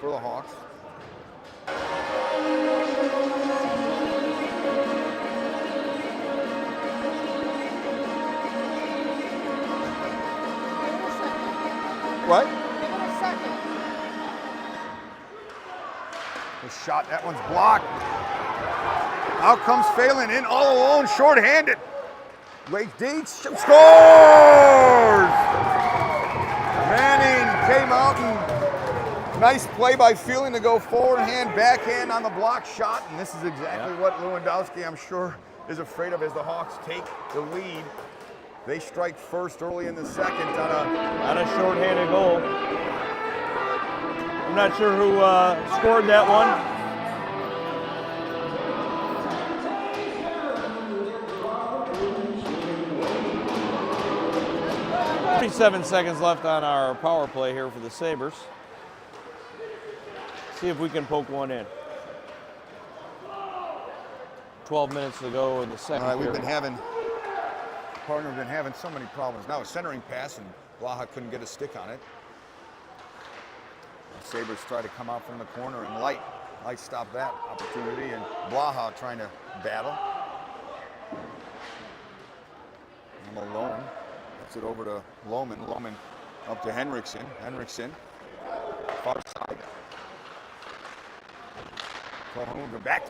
for the Hawks. What? Give it a second. The shot, that one's blocked. Out comes Phelan in all alone, short-handed. Late Dietz scores! Manning came out and nice play by Phelan to go forehand, backhand on the block shot, and this is exactly what Lewandowski, I'm sure, is afraid of as the Hawks take the lead. They strike first early in the second on a short-handed goal. I'm not sure who scored that one. 37 seconds left on our power play here for the Sabres. See if we can poke one in. 12 minutes to go in the second. All right, we've been having so many problems. Now a centering pass and Blaha couldn't get a stick on it. The Sabres try to come out from the corner and Light stopped that opportunity, and Blaha trying to battle. And Malone puts it over to Lohman. Lohman up to Henriksen. Henriksen, far side. Back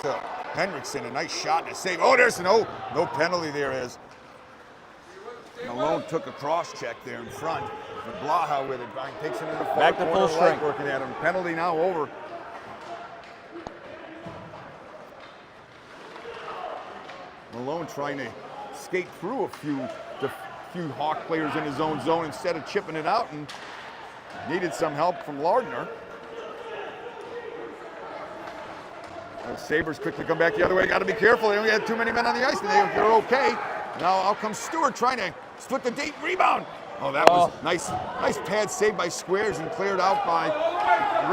to Henriksen, a nice shot and a save. Oh, there's no penalty there as Malone took a cross check there in front. But Blaha with it, takes it in the far back to corner, full strength. working at him. Penalty now over. Malone trying to skate through a few Hawk players in his own zone instead of chipping it out, and needed some help from Lardner. The Sabres quickly come back the other way. Got to be careful. They only had too many men on the ice, and they're okay. Now out comes Stewart trying to split the deep rebound. Oh, that was nice pad save by Squares and cleared out by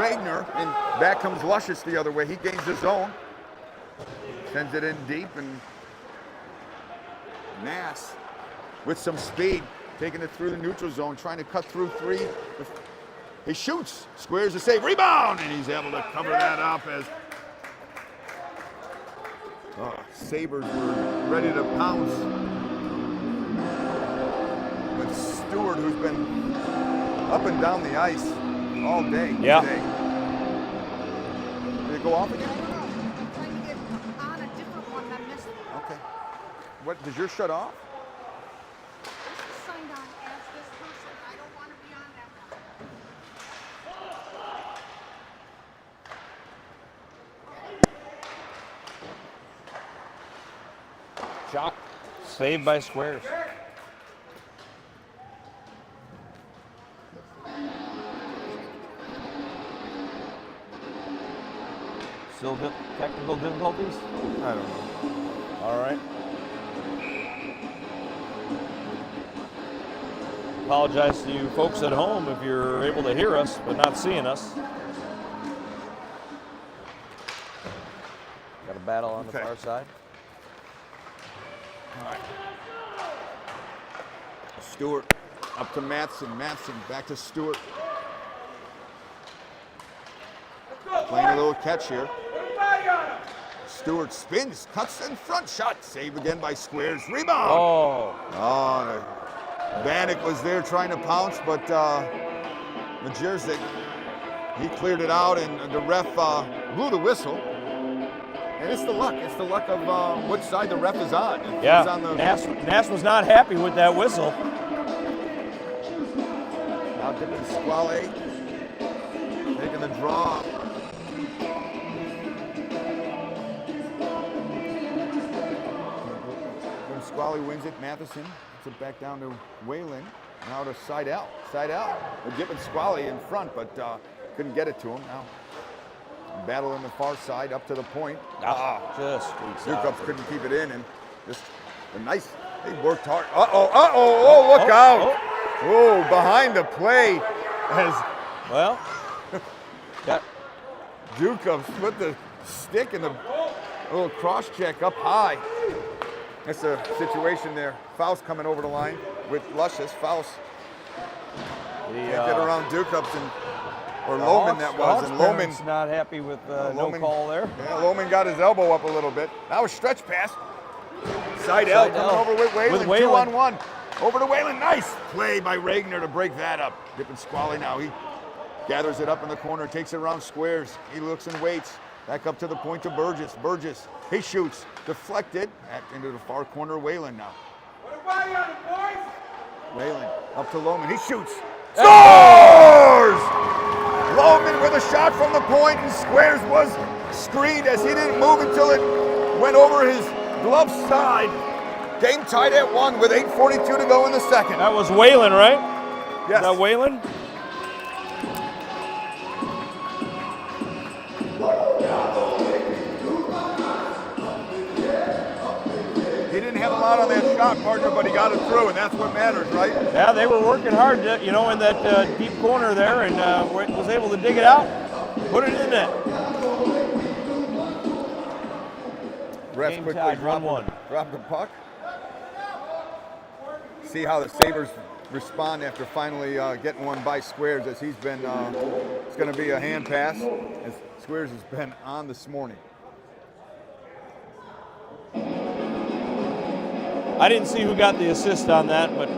Ragnar. And back comes Luscious the other way. He gains the zone. Sends it in deep, and Nass with some speed, taking it through the neutral zone, trying to cut through three. He shoots. Squares the save. Rebound! And he's able to cover that up as Sabres were ready to pounce. But Stewart, who's been up and down the ice all day today. Did it go off again? I don't know. I'm trying to get on a different one that missed it. Okay. What, does yours shut off? This is signed on as this person. I don't want to be on that one. Shot. Saved by Squares. Still technical difficulties? I don't know. All right. Apologize to you folks at home if you're able to hear us but not seeing us. Got a battle on the far side. All right. Stewart up to Mattson. Mattson back to Stewart. Playing a little catch here. Stewart spins, cuts in front, shot. Save again by Squares. Rebound. Oh, Vanek was there trying to pounce, but Majerzik, he cleared it out, and the ref blew the whistle. And it's the luck. It's the luck of which side the ref is on. If yeah, he's on the Nass was not happy with that whistle. Now dipping Squale, taking the draw. When Squale wins it, Matheson puts it back down to Whalen. Now to Seidel. Seidel, they're dipping Squale in front, but couldn't get it to him. Now battle on the far side up to the point. Just Dukup couldn't keep it in, and just a nice, they worked hard. Look out. Oh, behind the play as well. Got Dukup put the stick in the little cross check up high. That's a situation there. Faust coming over the line with Luscious. Faust can't get around Dukup, and or Lohman that was, and Lohman's not happy with no call there. Yeah, Lohman got his elbow up a little bit. That was stretch pass. Seidel coming over with Whalen, 2-on-1. Over to Whalen, nice play by Regner to break that up. Dipping Squally now, he gathers it up in the corner, takes it around squares. He looks and waits. Back up to the point to Burgess. Burgess, he shoots, deflected, back into the far corner, Whalen now. Whalen up to Lohman, he shoots, scores! Lohman with a shot from the point, and Squares was screened as he didn't move until it went over his glove side. Game tied at 1 with 8:42 to go in the second. That was Whalen, right? Yes. Is that Whalen? He didn't have a lot on that shot, partner, but he got it through, and that's what matters, right? Yeah, they were working hard, in that deep corner there, and was able to dig it out, put it in the net. Refs Game quickly tied, drop 1-1. the puck. See how the Sabres respond after finally getting one by Squares, as he's been, it's going to be a hand pass, as Squares has been on this morning. I didn't see who got the assist on that, but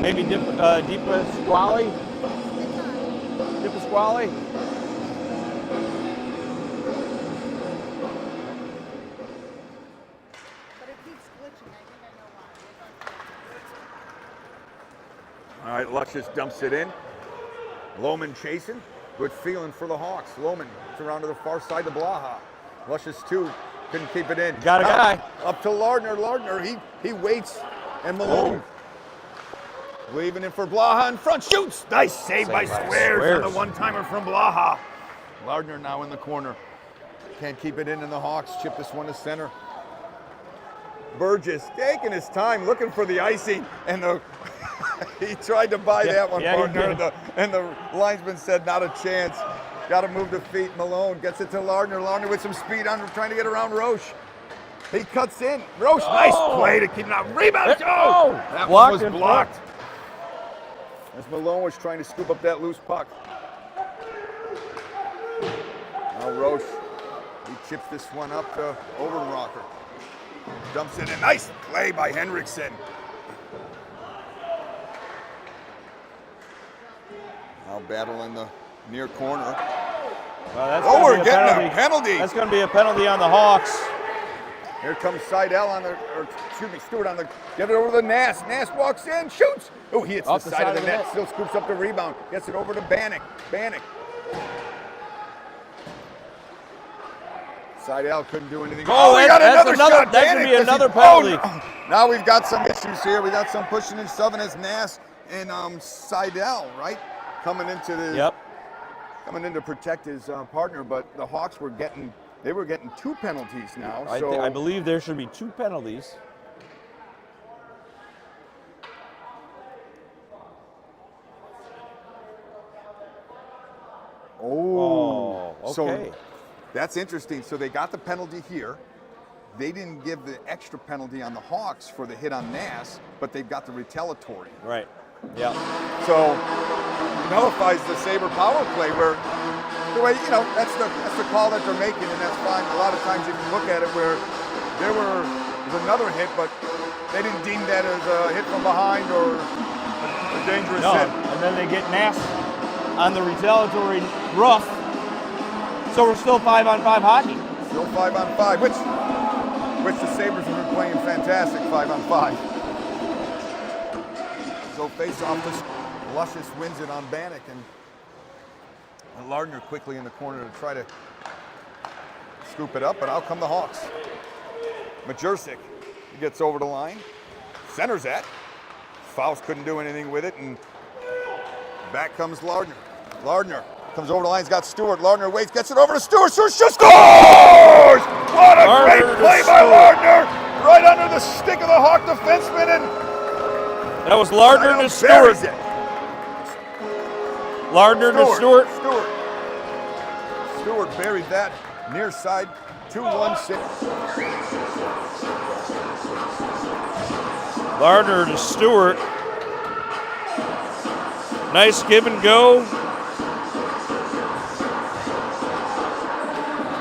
maybe Deepa Squally? Deepa Squally? But it keeps glitching. I think I know why. All right, Luscious dumps it in. Lohman chasing. Good feeling for the Hawks. Lohman gets around to the far side to Blaha. Luscious 2. Couldn't keep it in. Got a guy. Up to Lardner. Lardner, he waits. And Malone leaving it for Blaha in front. Shoots. Nice save by Squares on the one-timer from Blaha. Lardner now in the corner. Can't keep it in, and the Hawks chip this one to center. Burgess taking his time, looking for the icing, and he tried to buy that one, partner, and the linesman said, not a chance. Got to move the feet. Malone gets it to Lardner. Lardner with some speed on, trying to get around Roche. He cuts in. Roche, nice play to keep him out. Rebound. That one was blocked. As Malone was trying to scoop up that loose puck. Now Roche, he chips this one up to Overrocker. Dumps it in. Nice play by Henriksen. Now battling the near corner. Well, we're getting a penalty. That's going to be a penalty on the Hawks. Here comes Seidel Stewart on the, get it over to the Nass. Nass walks in, shoots. Oh, he hits the side of the net, still scoops up the rebound. Gets it over to Bannock. Seidel couldn't do anything. We got another shot. That could be another penalty. Now we've got some issues here. We got some pushing and shoving as Nass and Seidel, right? Coming into to protect his partner, but the Hawks were getting 2 penalties now. I believe there should be 2 penalties. Okay. So that's interesting. So they got the penalty here. They didn't give the extra penalty on the Hawks for the hit on Nass, but they've got the retaliatory. Right. Yeah. So it nullifies the Sabre power play, where the way that's the call that they're making, and that's fine. A lot of times you can look at it where there was another hit, but they didn't deem that as a hit from behind or a dangerous hit. And then they get Nass on the retaliatory rough. So we're still 5-on-5 hockey. Still 5-on-5, which the Sabres have been playing fantastic 5-on-5. So face off, this Luscious wins it on Bannock, and Lardner quickly in the corner to try to scoop it up, but out come the Hawks. Majercik gets over the line, centers that. Faust couldn't do anything with it, and back comes Lardner. Lardner comes over the line, he's got Stewart. Lardner waits, gets it over to Stewart. Stewart shoots, scores! What a great play by Lardner! Right under the stick of the Hawk defenseman, and that was Lardner to Stewart. Lardner to Stewart. Stewart buried that near side, 2-1-6. Lardner to Stewart. Nice give and go.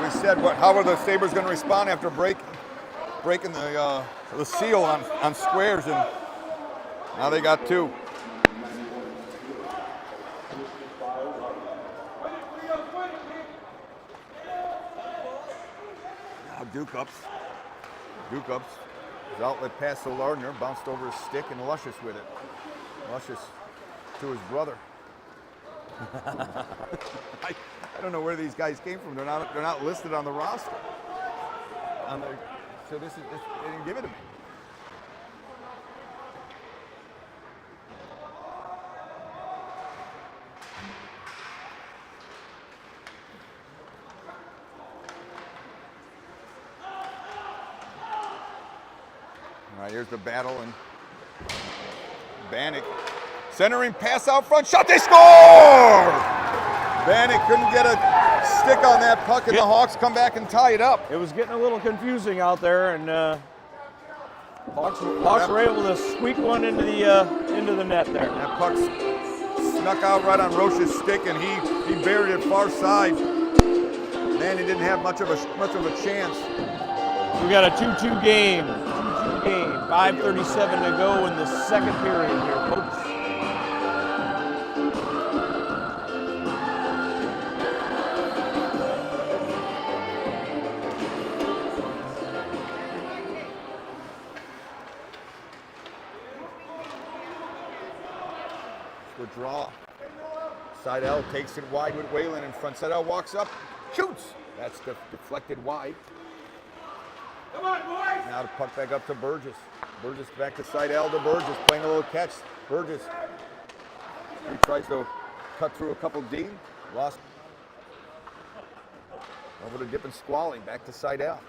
We said, how are the Sabres going to respond after breaking the seal on Squares, and now they got two. Now Duke ups. His outlet pass to Lardner, bounced over his stick, and Luscious with it. Luscious to his brother. I don't know where these guys came from. They're not listed on the roster. So they didn't give it to me. All right, here's the battle, and Bannock centering pass out front, shot, they score! Bannock couldn't get a stick on that puck, and the Hawks come back and tie it up. It was getting a little confusing out there, and Hawks were able to squeak one into the net there. That puck snuck out right on Roche's stick, and he buried it far side. Man, he didn't have much of a chance. We got a 2-2 game. 5:37 to go in the second period here, folks. The draw. Seidel takes it wide with Whalen in front. Seidel walks up, shoots. That's deflected wide. Come on, boys! Now the puck back up to Burgess. Burgess back to Seidel to Burgess, playing a little catch. Burgess. He tries to cut through a couple D. Lost. Over to Dip and Squally, back to Seidel.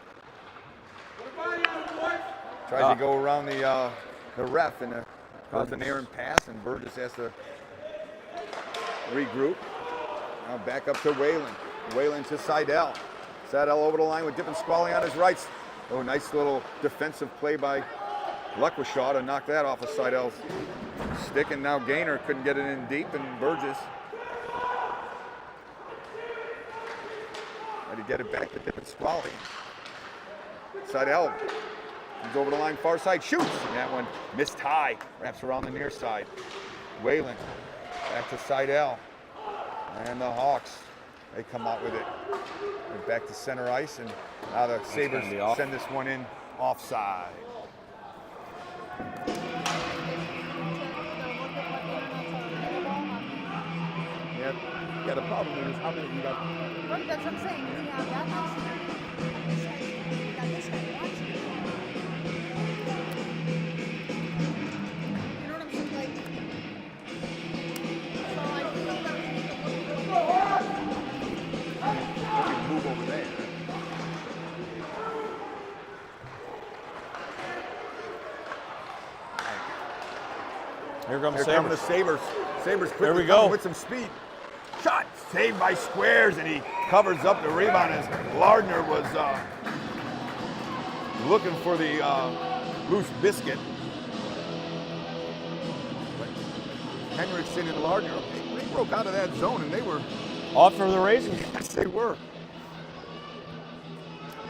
Tries to go around the ref and cause an errant pass, and Burgess has to regroup. Now back up to Whalen. Whalen to Seidel. Seidel over the line with Dip and Squally on his right. Oh, nice little defensive play by Luckwishaw to knock that off of Seidel's stick, and now Gaynor couldn't get it in deep, and Burgess had to get it back to Dip and Squally. Seidel comes over the line, far side, shoots, and that one missed high, wraps around the near side. Whalen back to Seidel, and the Hawks, they come out with it. They're back to center ice, and now the Sabres send this one in offside. Yeah, the problem is how many you got. Right, that's what I'm saying. We have that house here. We got this guy watching. You know what I'm saying? Like, so I feel that we need to We can move over there. Here comes Here come the Sabres. Sabres quickly There we go. with some speed. Shot saved by Squares, and he covers up the rebound as Lardner was looking for the loose biscuit. But Henriksen and Lardner, they broke out of that zone, and they were off for the races. Yes, they were.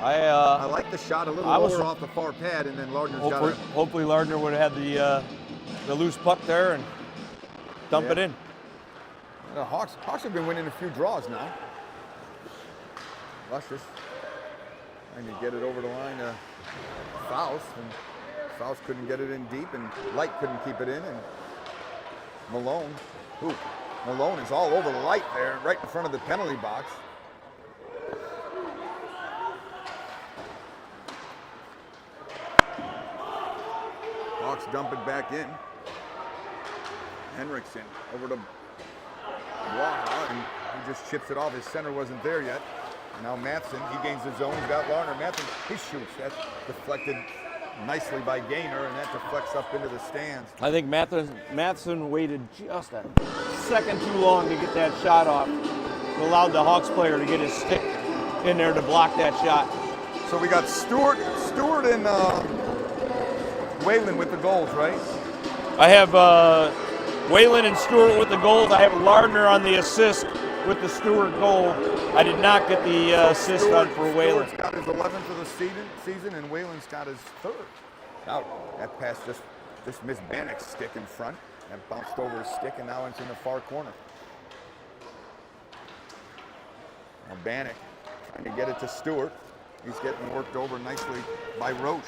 I I like the shot a little lower off the far pad, and then Lardner's got it. Hopefully Lardner would have had the loose puck there and dump it in. The Hawks have been winning a few draws now. Luscious trying to get it over the line to Faust, and Faust couldn't get it in deep, and Light couldn't keep it in, and Malone is all over Light there, right in front of the penalty box. Hawks dump it back in. Henriksen over to Waha, and he just chips it off. His center wasn't there yet. Now Matheson, he gains the zone. He's got Lardner. Matheson, he shoots. That's deflected nicely by Gaynor, and that deflects up into the stands. I think Matheson waited just a second too long to get that shot off. It allowed the Hawks player to get his stick in there to block that shot. So we got Stewart and Whalen with the goals, right? I have Whalen and Stewart with the goals. I have Lardner on the assist with the Stewart goal. I did not get the assist on for Whalen. Stewart's got his 11th of the season, and Whalen's got his 3rd. Now, that pass just missed Bannock's stick in front. That bounced over his stick, and now it's in the far corner. Now Bannock trying to get it to Stewart. He's getting worked over nicely by Roche.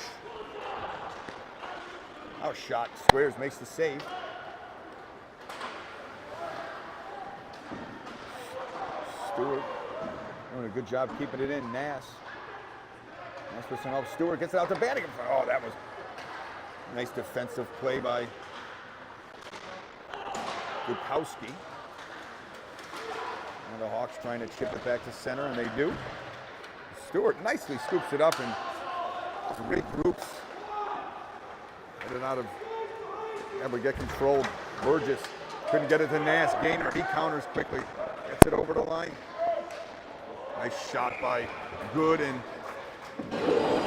Now shot. Squares makes the save. Stewart doing a good job keeping it in. Nass with some help. Stewart gets it out to Bannock. Oh, that was a nice defensive play by Gutowski. And the Hawks trying to chip it back to center, and they do. Stewart nicely scoops it up and regroups. Get it out of, ever get controlled. Burgess couldn't get it to Nass. Gaynor, he counters quickly. Gets it over the line. Nice shot by Good, and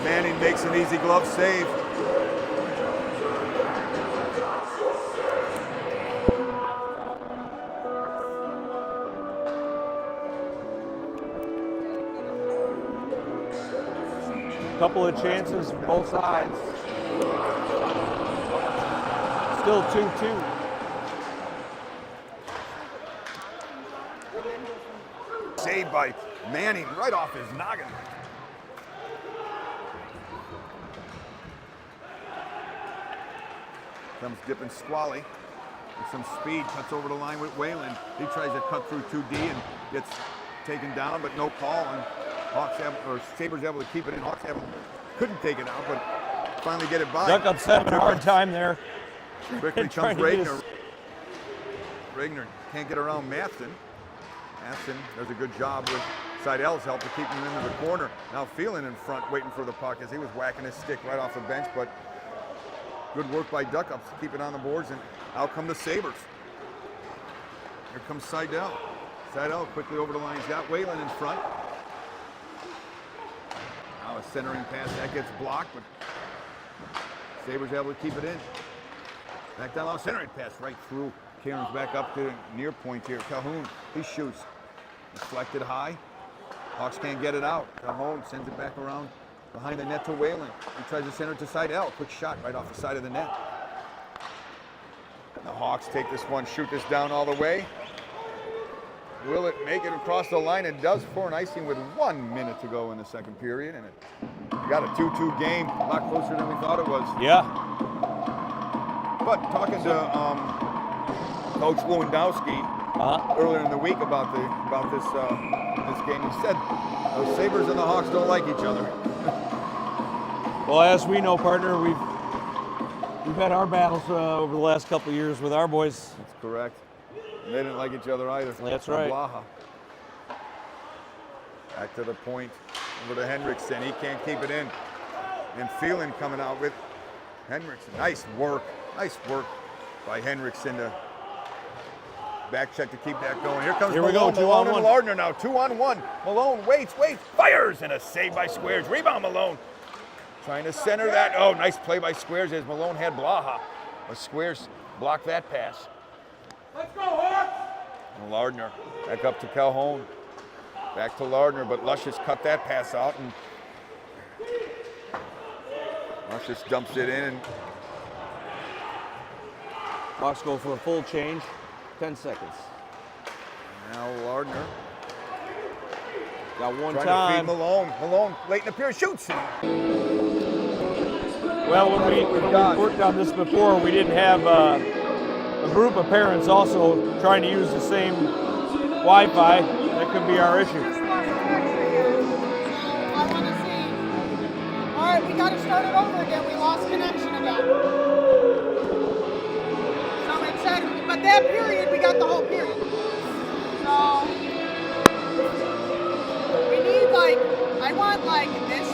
Manning makes an easy glove save. Couple of chances both sides. Still 2-2. Saved by Manning right off his noggin. Comes dipping Squally with some speed, cuts over the line with Whalen. He tries to cut through 2D and gets taken down, but no call. And Sabres able to keep it in. Hawks couldn't take it out, but finally get it by. Duckup's having a hard time there. Quickly comes Regner. Regner can't get around Matson. Matson does a good job with Seidel's help to keep him into the corner. Now Phelan in front waiting for the puck as he was whacking his stick right off the bench, but good work by Duckups to keep it on the boards, and out come the Sabres. Here comes Seidel. Seidel quickly over the line. He's got Whalen in front. Now a centering pass that gets blocked, but Sabres able to keep it in. Back down on centering pass right through. Cairns back up to near point here. Calhoun, he shoots. Deflected high. Hawks can't get it out. Calhoun sends it back around behind the net to Whalen. He tries to center it to Seidel. Quick shot right off the side of the net. The Hawks take this one, shoot this down all the way. Will it make it across the line? It does for an icing with 1 minute to go in the second period. And we got a 2-2 game, a lot closer than we thought it was. Yeah. But talking to Coach Lewandowski earlier in the week about this game, he said the Sabres and the Hawks don't like each other. Well, as we know, partner, we've had our battles over the last couple of years with our boys. That's correct. And they didn't like each other either. That's right. Blaha. Back to the point over to Henriksen. He can't keep it in. And Phelan coming out with Henriksen. Nice work by Henriksen to back check to keep that going. Here comes Malone. Malone and Lardner now. 2-on-1. Malone waits, fires, and a save by Squares. Rebound Malone. Trying to center that. Oh, nice play by Squares as Malone had Blaha. But Squares blocked that pass. Let's go, Hawks! And Lardner back up to Calhoun. Back to Lardner, but Luscious cut that pass out, and Luscious dumps it in. And Hawks go for a full change. 10 seconds. Now Lardner. Got one trying time. to feed Malone. Malone late in the period shoots. Well, when we worked on this before, we didn't have a group of parents also trying to use the same Wi-Fi. That could be our issue. I want to see. All right, we got to start it over again. We lost connection again. So it said, but that period, we got the whole period. So we need I want this